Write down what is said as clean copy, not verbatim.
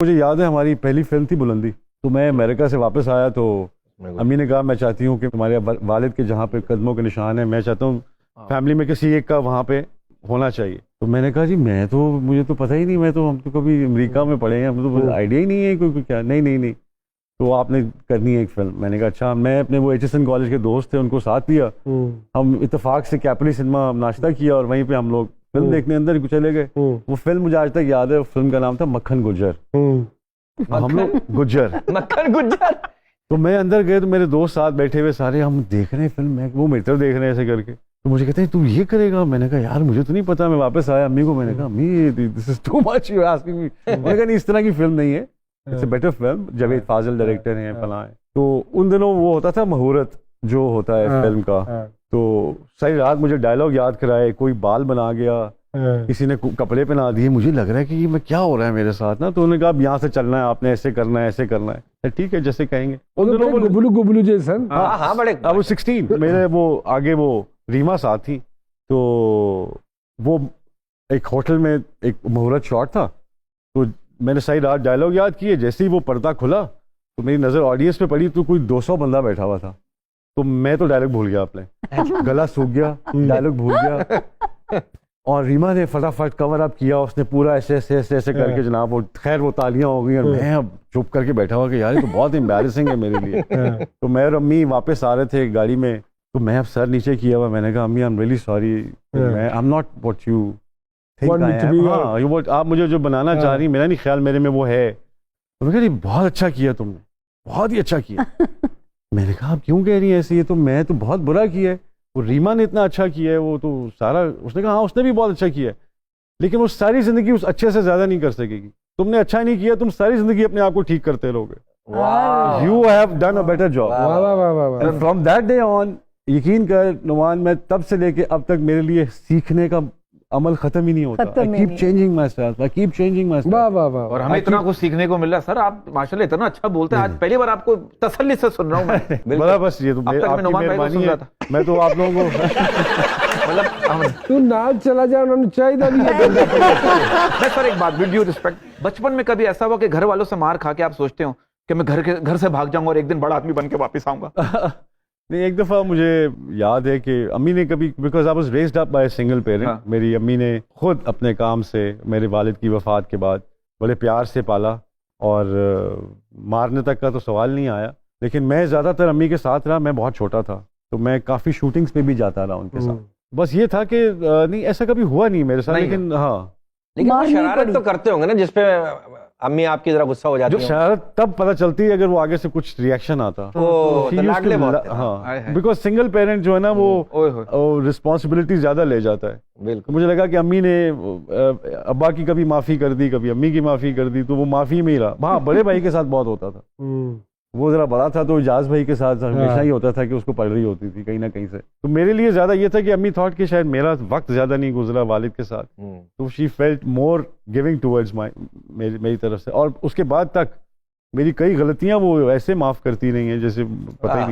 مجھے یاد ہے ہماری پہلی فلم تھی بلندی، تو میں امریکہ سے واپس آیا تو امی نے کہا میں چاہتی ہوں کہ تمہارے والد کے جہاں پہ قدموں کے نشان ہیں، میں چاہتا ہوں فیملی میں کسی ایک کا وہاں پہ ہونا چاہیے. تو میں نے کہا جی مجھے تو پتہ ہی نہیں، ہم تو کبھی امریکہ میں پڑھے ہیں، ہم تو آئیڈیا ہی نہیں ہے کوئی کیا. نہیں تو آپ نے کرنی ہے ایک فلم. میں نے کہا اچھا. میں اپنے وہ ایچ ایس این کالج کے دوست تھے ان کو ساتھ لیا، ہم اتفاق سے کیپلی سنیما ناشتہ کیا اور وہیں پہ ہم لوگ فلم دیکھنے اندر چلے گئے. وہ فلم مجھے آج تک یاد ہے، فلم کا نام تھا مکھن گجر. ہم لوگ مکھن گجر. تو میں اندر گئے تو میرے دوست ساتھ بیٹھے ہوئے سارے، ہم دیکھ رہے ہیں فلم، وہ میری طرف دیکھ رہے ہیں ایسے کر کے. تو مجھے کہتے ہیں تو یہ کرے گا؟ میں نے کہا یار مجھے تو نہیں پتا. میں واپس آیا امی کو، میں نے کہا امی this is too much you asking me. میں نے کہا نہیں اس طرح کی فلم نہیں ہے، it's a better film. Javed Fazil director ہیں، فلاں ہیں. تو ان دنوں وہ ہوتا تھا مہورت جو ہوتا ہے فلم کا. تو ساری رات مجھے ڈائلاگ یاد کرائے، کوئی بال بنا گیا، کسی نے کپڑے پہنا دیے. مجھے لگ رہا ہے کہ یہ میں کیا ہو رہا ہے میرے ساتھ نا. تو انہوں نے کہا اب یہاں سے چلنا ہے، آپ نے ایسے کرنا ہے، ایسے کرنا ہے. ٹھیک ہے جیسے کہیں گے. گبلو جیسا. ہاں بڑے. اب وہ 16 میرے وہ آگے وہ ریما ساتھ تھی. تو وہ ایک ہوٹل میں ایک مہورت شاٹ تھا. تو میں نے ساری رات ڈائلاگ یاد کیے. جیسے ہی وہ پردہ کھلا تو میری نظر آڈینس پہ پڑی تو کوئی 200 بندہ بیٹھا ہوا تھا. تو میں تو ڈائلاگ بھول گیا، اپنے گلا سوکھ گیا، ڈائلاگ بھول گیا. اور ریما نے فٹافٹ کور اپ کیا، اس نے پورا ایسے ایسے ایسے ایسے کر کے جناب وہ خیر وہ تالیاں ہو گئی. اور میں اب چپ کر کے بیٹھا ہوا کہ یار یہ تو بہت امبیرسنگ ہے میرے لیے. تو میں اور امی واپس آ رہے تھے گاڑی میں، تو میں اب سر نیچے کیا ہوا. میں نے کہا امی I am really sorry, I am not what you think I am. ہاں آپ مجھے جو بنانا چاہ رہی، میرا نہیں خیال میرے میں وہ ہے. تو میں کہا یہ بہت اچھا کیا تم نے، بہت ہی اچھا کیا. میں نے کہا آپ کیوں کہہ رہی ہیں ایسے؟ یہ تو میں تو بہت برا کیا ہے، وہ ریما نے اتنا اچھا کیا ہے، وہ تو سارا. اس نے کہا ہاں اس نے بھی بہت اچھا کیا ہے، لیکن وہ ساری زندگی اس اچھے سے زیادہ نہیں کر سکے گی. تم نے اچھا نہیں کیا، تم ساری زندگی اپنے آپ کو ٹھیک کرتے رہو گے. You have done a better job. From that day on یقین کر نعمان، میں تب سے لے کے اب تک میرے لیے سیکھنے کا عمل ختم ہی نہیں ہوتا. I keep changing myself. I keep changing myself. اور ہمیں اتنا کچھ سیکھنے کو مل رہا ہے. سر آپ ماشاءاللہ اتنا اچھا بولتے ہیں، آج پہلی بار آپ کو تسلی سے سن رہا ہوں میں. بڑا بس یہ تو آپ کی مہربانی ہے. میں تو آپ لوگوں کو مطلب تو نال چلا جا، انہوں نے چاہیے نہیں. میں سر ایک بات ود ڈیو ریسپیکٹ، بچپن میں کبھی ایسا ہوا کہ گھر والوں سے مار کھا کے آپ سوچتے ہو کہ میں گھر سے بھاگ جاؤں گا اور ایک دن بڑا آدمی بن کے واپس آؤں گا؟ نہیں، ایک دفعہ مجھے یاد ہے کہ امی نے کبھی، because I was raised up by single parent, میری امی نے خود اپنے کام سے میرے والد کی وفات کے بعد بڑے پیار سے پالا، اور مارنے تک کا تو سوال نہیں آیا. لیکن میں زیادہ تر امی کے ساتھ رہا. میں بہت چھوٹا تھا تو میں کافی شوٹنگز پہ بھی جاتا رہا ان کے ساتھ. بس یہ تھا کہ نہیں ایسا کبھی ہوا نہیں میرے ساتھ. لیکن ہاں، لیکن وہ شرارت تو کرتے ہوں گے نا جس پہ امی آپ کی ذرا غصہ ہو جاتی جو شرارت تب پتہ چلتی ہے اگر وہ آگے سے کچھ ریئیکشن آتا. ہاں، بیکاز سنگل پیرنٹ جو ہے نا وہ رسپانسبلٹی زیادہ لے جاتا ہے. بالکل. مجھے لگا کہ امی نے ابا کی کبھی معافی کر دی، کبھی امی کی معافی کر دی، تو وہ معافی میں ہی رہا. ہاں بڑے بھائی کے ساتھ بہت ہوتا تھا. وہ ذرا بڑا تھا تو اجاز بھائی کے ساتھ ہمیشہ ہی ہوتا تھا کہ اس کو پڑھ رہی ہوتی تھی کہیں نہ کہیں سے. تو میرے لیے زیادہ یہ تھا کہ امی تھاٹ کہ شاید میرا وقت زیادہ نہیں گزرا والد کے ساتھ، تو شی فیلٹ مور گیونگ ٹورڈز میری طرف سے. اور اس کے بعد تک میری کئی غلطیاں وہ ایسے معاف کرتی رہی ہیں جیسے پتہ ہی نہیں.